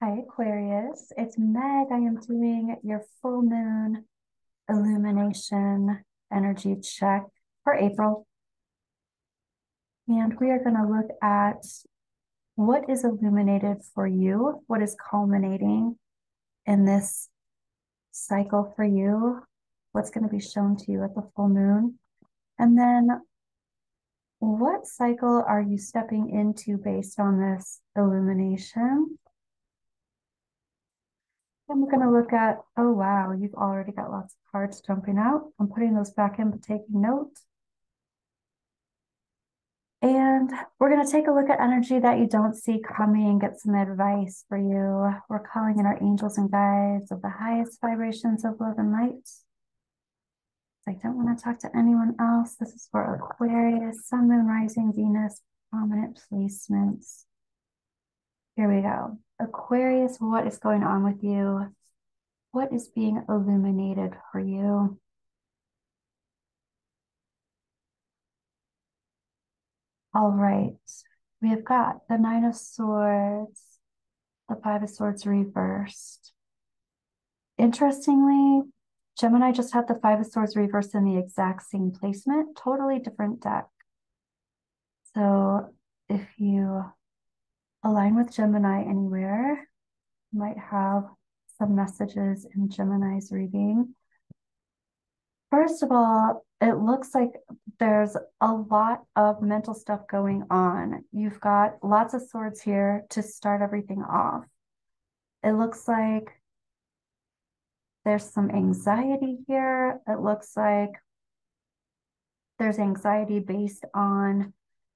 Hi, Aquarius. It's Meg. I am doing your full moon illumination energy check for April. And we are going to look at what is illuminated for you, what is culminating in this cycle for you, what's going to be shown to you at the full moon. And then what cycle are you stepping into based on this illumination? And we're going to look at, oh, wow, you've already got lots of cards jumping out. I'm putting those back in, but taking note. And we're going to take a look at energy that you don't see coming, get some advice for you. We're calling in our angels and guides of the highest vibrations of love and light. I don't want to talk to anyone else. This is for Aquarius, Sun, Moon, Rising, Venus, prominent placements. Here we go. Aquarius, what is going on with you? What is being illuminated for you? All right. We have got the Nine of Swords, the Five of Swords reversed. Interestingly, Gemini just had the Five of Swords reversed in the exact same placement, totally different deck. So if you align with Gemini anywhere, you might have some messages in Gemini's reading. First of all, it looks like there's a lot of mental stuff going on. You've got lots of swords here to start everything off. It looks like there's some anxiety here. It looks like there's anxiety based on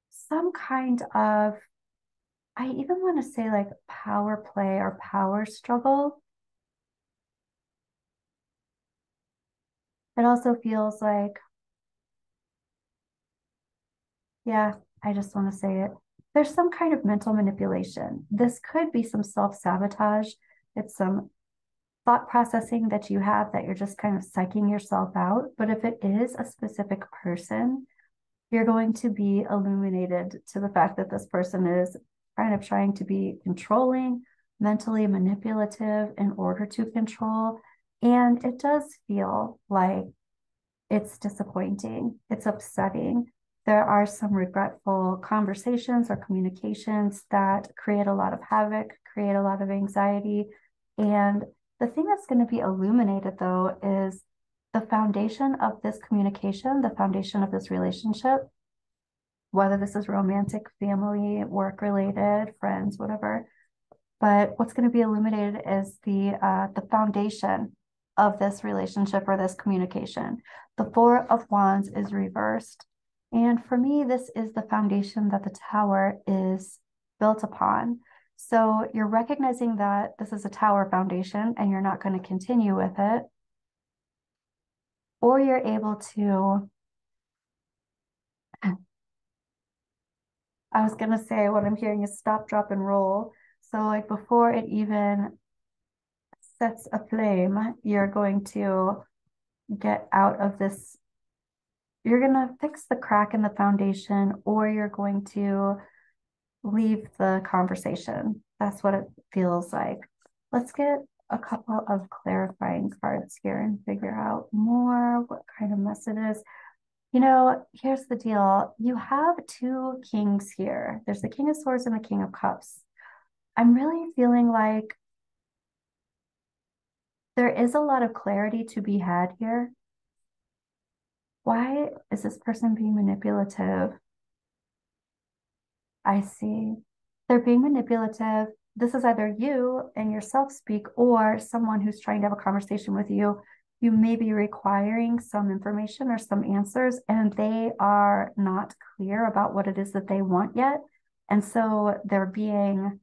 some kind of, I even want to say like power play or power struggle. It also feels like, yeah, I just want to say it. There's some kind of mental manipulation. This could be some self-sabotage. It's some thought processing that you have that you're just kind of psyching yourself out. But if it is a specific person, you're going to be illuminated to the fact that this person is kind of trying to be controlling, mentally manipulative in order to control. And it does feel like it's disappointing, it's upsetting. There are some regretful conversations or communications that create a lot of havoc, create a lot of anxiety. And the thing that's going to be illuminated, though, is the foundation of this communication, the foundation of this relationship, whether this is romantic, family, work related, friends, whatever. But what's going to be illuminated is the foundation of this relationship or this communication. The Four of Wands is reversed. And for me, this is the foundation that the Tower is built upon. So you're recognizing that this is a Tower foundation and you're not going to continue with it. Or you're able to, I was going to say what I'm hearing is stop, drop, and roll. So like before it even sets a flame, you're going to get out of this. You're going to fix the crack in the foundation, or you're going to leave the conversation. That's what it feels like. Let's get a couple of clarifying cards here and figure out more what kind of messages. You know, here's the deal. You have two kings here. There's the King of Swords and the King of Cups. I'm really feeling like there is a lot of clarity to be had here. Why is this person being manipulative? I see. They're being manipulative. This is either you and your self-speak or someone who's trying to have a conversation with you. You may be requiring some information or some answers, and they are not clear about what it is that they want yet. And so they're being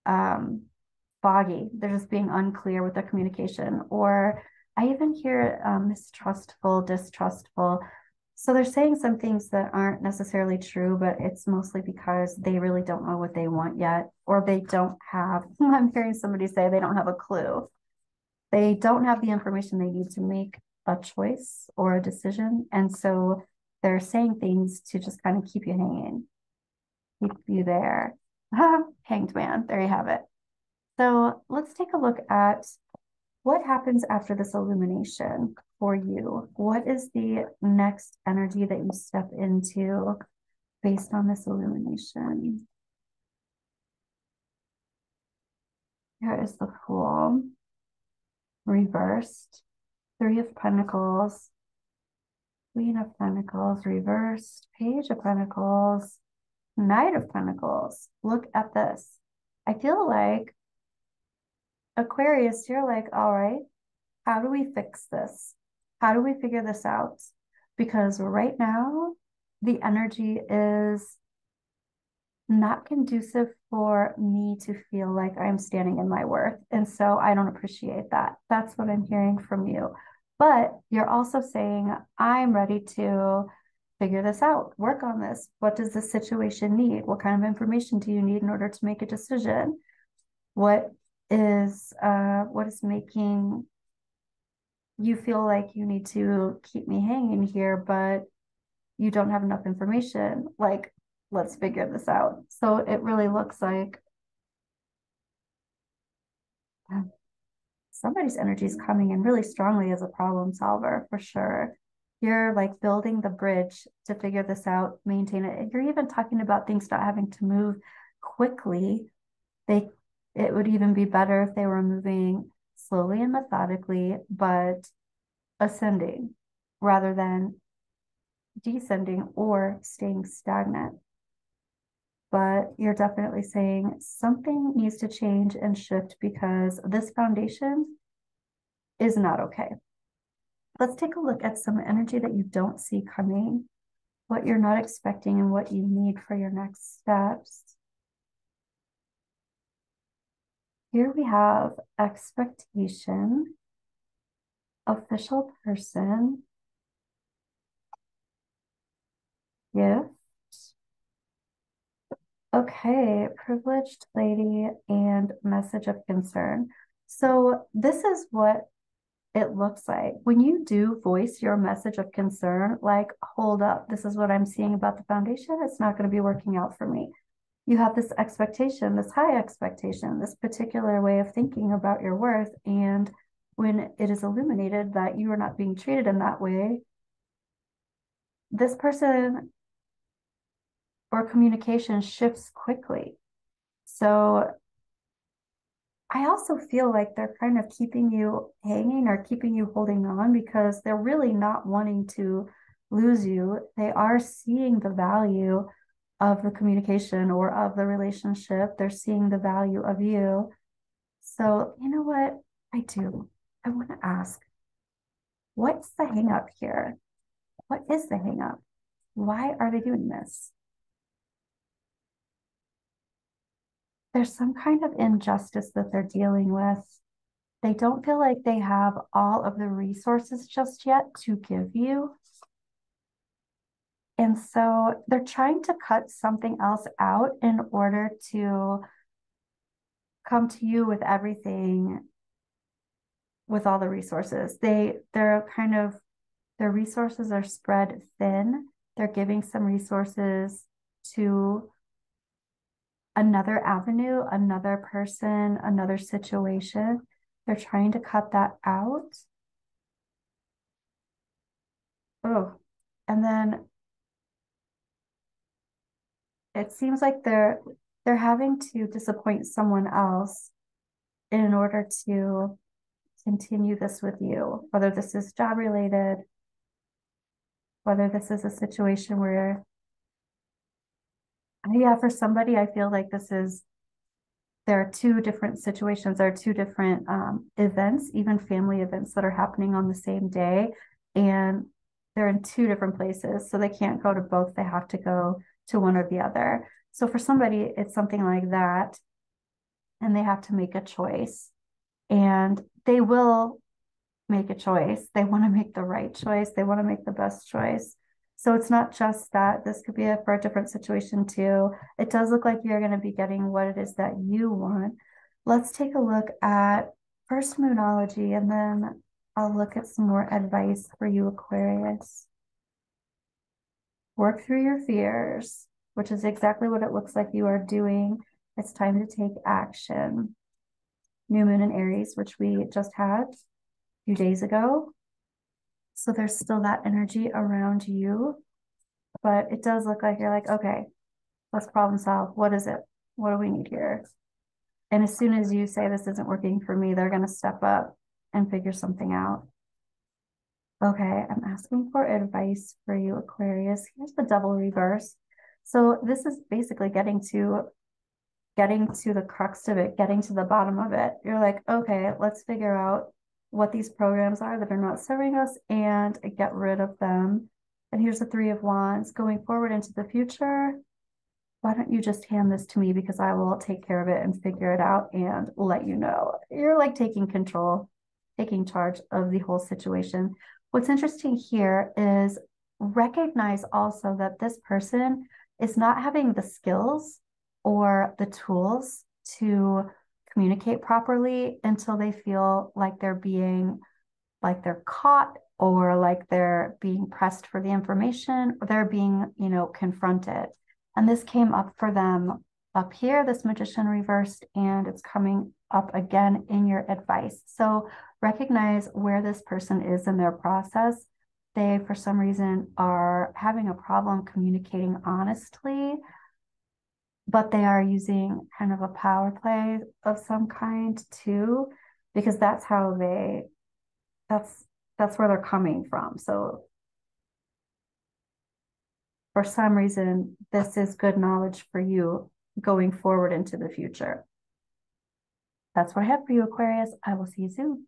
foggy. They're just being unclear with their communication. Or I even hear mistrustful, distrustful. So they're saying some things that aren't necessarily true, but it's mostly because they really don't know what they want yet, or they don't have, I'm hearing somebody say they don't have a clue. They don't have the information they need to make a choice or a decision. And so they're saying things to just kind of keep you hanging, keep you there. Hanged man, there you have it. So let's take a look at what happens after this illumination for you. What is the next energy that you step into based on this illumination? Here is the Fool, reversed, Three of Pentacles, Queen of Pentacles, reversed, Page of Pentacles, Knight of Pentacles. Look at this. I feel like Aquarius, you're like, all right, how do we fix this? How do we figure this out? Because right now, the energy is not conducive for me to feel like I'm standing in my worth. And so I don't appreciate that. That's what I'm hearing from you. But you're also saying, I'm ready to figure this out, work on this. What does this situation need? What kind of information do you need in order to make a decision? What is making you feel like you need to keep me hanging here, but you don't have enough information? Like, let's figure this out. So it really looks like somebody's energy is coming in really strongly as a problem solver for sure. You're like building the bridge to figure this out, maintain it. And you're even talking about things not having to move quickly. They it would even be better if they were moving slowly and methodically, but ascending rather than descending or staying stagnant. But you're definitely saying something needs to change and shift because this foundation is not okay. Let's take a look at some energy that you don't see coming, what you're not expecting, and what you need for your next steps. Here we have expectation, official person, gift. Okay, privileged lady and message of concern. So this is what it looks like. When you do voice your message of concern, like, hold up, this is what I'm seeing about the foundation. It's not going to be working out for me. You have this expectation, this high expectation, this particular way of thinking about your worth. And when it is illuminated that you are not being treated in that way, this person or communication shifts quickly. So I also feel like they're kind of keeping you hanging or keeping you holding on because they're really not wanting to lose you. They are seeing the value of the communication or of the relationship. They're seeing the value of you. So, you know what? I do. I want to ask, what's the hang up here? What is the hang up? Why are they doing this? There's some kind of injustice that they're dealing with. They don't feel like they have all of the resources just yet to give you. And so they're trying to cut something else out in order to come to you with everything, with all the resources. They're kind of, their resources are spread thin. They're giving some resources to another avenue, another person, another situation. They're trying to cut that out. Oh, and then it seems like they're having to disappoint someone else in order to continue this with you, whether this is job related, whether this is a situation where, yeah, for somebody, I feel like there are two different situations, there are two different events, even family events that are happening on the same day, and they're in two different places. So they can't go to both, they have to go to one or the other. So for somebody, it's something like that, and they have to make a choice. And they will make a choice. They want to make the right choice. They want to make the best choice. So it's not just that. This could be for a different situation too. It does look like you're going to be getting what it is that you want. Let's take a look at first Moonology, and then I'll look at some more advice for you, Aquarius. Work through your fears, which is exactly what it looks like you are doing. It's time to take action. new moon in Aries, which we just had a few days ago. So there's still that energy around you, but it does look like you're like, okay, let's problem solve. What is it? What do we need here? And as soon as you say this isn't working for me, they're going to step up and figure something out. Okay, I'm asking for advice for you, Aquarius. Here's the double reverse. So this is basically getting to the crux of it, getting to the bottom of it. You're like, okay, let's figure out what these programs are that are not serving us and get rid of them. And here's the Three of Wands. Going forward into the future, why don't you just hand this to me, because I will take care of it and figure it out and let you know. You're like taking control, taking charge of the whole situation. What's interesting here is recognize also that this person is not having the skills or the tools to communicate properly until they feel like they're caught, or like they're being pressed for the information, or they're being, confronted. And this came up for them up here, this Magician reversed, and it's coming up again in your advice. So recognize where this person is in their process. They, for some reason, are having a problem communicating honestly, but they are using kind of a power play of some kind too, because that's where they're coming from. So for some reason, this is good knowledge for you going forward into the future. That's what I have for you, Aquarius. I will see you soon.